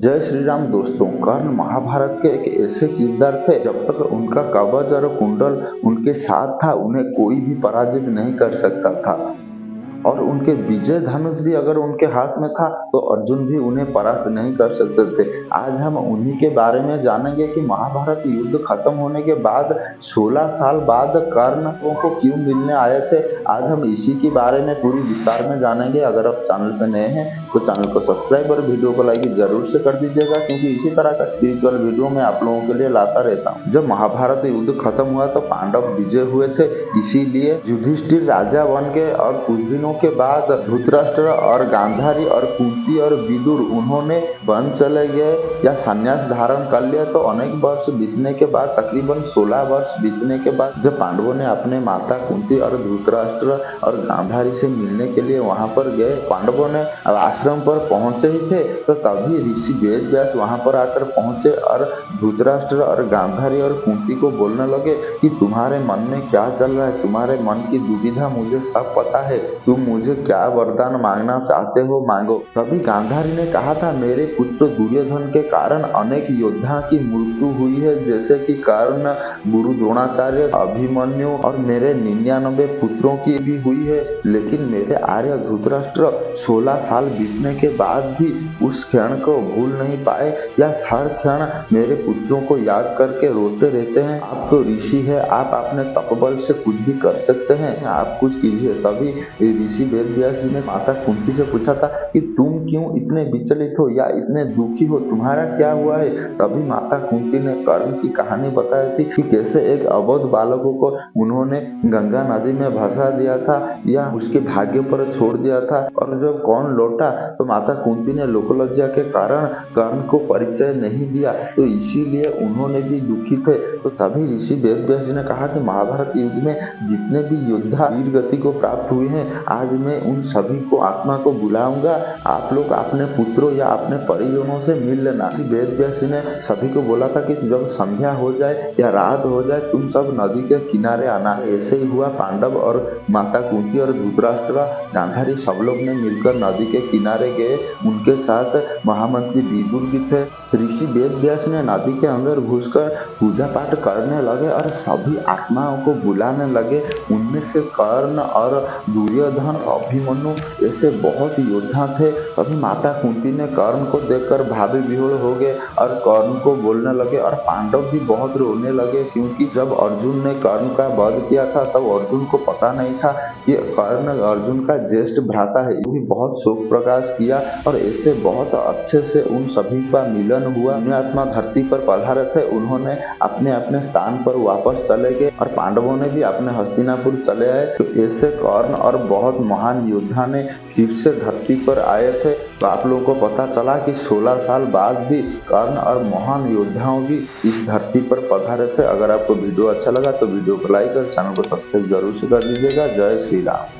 जय श्री राम दोस्तों। कर्ण महाभारत के एक ऐसे किरदार थे, जब तक उनका कवच और कुंडल उनके साथ था उन्हें कोई भी पराजित नहीं कर सकता था। और उनके विजय धनुष भी अगर उनके हाथ में था तो अर्जुन भी उन्हें परास्त नहीं कर सकते थे। आज हम उन्हीं के बारे में जानेंगे कि महाभारत युद्ध खत्म होने के बाद 16 साल बाद कर्ण को क्यों मिलने आए थे। आज हम इसी के बारे में पूरी विस्तार में जानेंगे। अगर आप चैनल पर नए हैं तो चैनल को सब्सक्राइब और वीडियो को लाइक जरूर से कर दीजिएगा, क्योंकि इसी तरह का स्पिरिचुअल वीडियो मैं आप लोगों के लिए लाता रहता हूँ। जब महाभारत युद्ध खत्म हुआ तो पांडव विजय हुए थे, इसीलिए युधिष्ठिर राजा बन गए और कुछ दिनों के बाद धृतराष्ट्र और गांधारी और कुंती और विदुर उन्होंने वन चले गए या संन्यास धारण कर लिया। तो अनेक वर्ष बीतने के बाद, तकरीबन 16 वर्ष बीतने के बाद, जब पांडवों ने अपने माता कुंती और धृतराष्ट्र और गांधारी से मिलने के लिए वहां पर गए, पांडवों ने आश्रम पर पहुंचे ही थे तो तभी ऋषि वेद व्यास वहां पर आकर पहुंचे और धृतराष्ट्र और गांधारी और कुंती को बोलने लगे कि तुम्हारे मन में क्या चल रहा है, तुम्हारे मन की दुविधा मुझे सब पता है, तुम मुझे क्या वरदान मांगना चाहते हो मांगो। तभी गांधारी ने कहा था, मेरे पुत्र दुर्योधन के कारण अनेक योद्धा की मृत्यु हुई है, जैसे कि कर्ण, गुरु द्रोणाचार्य, अभिमन्यु और मेरे 99 पुत्रों की भी हुई है। लेकिन मेरे आर्य धृतराष्ट्र 16 साल बीतने के बाद भी उस क्षण को भूल नहीं पाए या हर क्षण मेरे पुत्रों को याद करके रोते रहते हैं। आप तो ऋषि है, आप अपने तपबल से कुछ भी कर सकते हैं, आप कुछ कीजिए। तभी ऋषि वेद व्यास जी ने माता कुंती से पूछा था कि तुम क्यों इतने विचलित हो या इतने दुखी हो, तुम्हारा क्या हुआ है। तभी माता कुंती ने कर्ण की कहानी बताई थी कि कैसे एक अबोध बालकों को उन्होंने गंगा नदी में भसा दिया था या उसके भाग्य पर छोड़ दिया था, और जब कौन लौटा तो माता कुंती ने लोकलज्जा के कारण कर्ण को परिचय नहीं दिया, तो इसीलिए उन्होंने भी दुखी थे। तो तभी ऋषि वेद व्यास जी ने कहा कि महाभारत युद्ध में जितने भी योद्धा वीर गति को प्राप्त हुए हैं, आज मैं उन सभी को आत्मा को बुलाऊंगा, आप लोग अपने पुत्रों या अपने परिजनों से मिल लेना। वेद व्यास जी ने सभी को बोला था कि जब संध्या हो जाए या रात हो जाए तुम सब नदी के किनारे आना। ऐसे ही हुआ, पांडव और माता कुंती और धृतराष्ट्र, गांधारी सब लोग ने मिलकर नदी के किनारे गए। उनके साथ महामंत्री विदुर भी थे। ऋषि वेद व्यास ने नदी के अंदर घुसकर पूजा पाठ करने लगे और सभी आत्माओं को बुलाने लगे। उनमें से कर्ण और दुर्योधन, अभिमन्यु ऐसे बहुत योद्धा थे। तभी माता कुंती ने कर्ण को देखकर भाभी विह्वल हो गए और कर्ण को बोलने लगे, और पांडव भी बहुत रोने लगे, क्योंकि जब अर्जुन ने कर्ण का वध किया था तब अर्जुन को पता नहीं था कि कर्ण अर्जुन का ज्येष्ठ भ्राता है। भी बहुत शोक प्रकाश किया और ऐसे बहुत अच्छे से उन सभी का मिलन हुआ। आत्मा धरती पर पधारे थे, उन्होंने अपने अपने स्थान पर वापस चले गए और पांडवों ने भी अपने हस्तिनापुर चले आए। तो ऐसे कर्ण और बहुत महान योद्धा ने फिर से धरती पर आए थे। तो आप लोगों को पता चला कि 16 साल बाद भी कर्ण और महान योद्धाओं भी इस धरती पर पधारे थे। अगर आपको वीडियो अच्छा लगा तो वीडियो को लाइक और चैनल को सब्सक्राइब जरूर से कर दीजिएगा। जय श्री राम।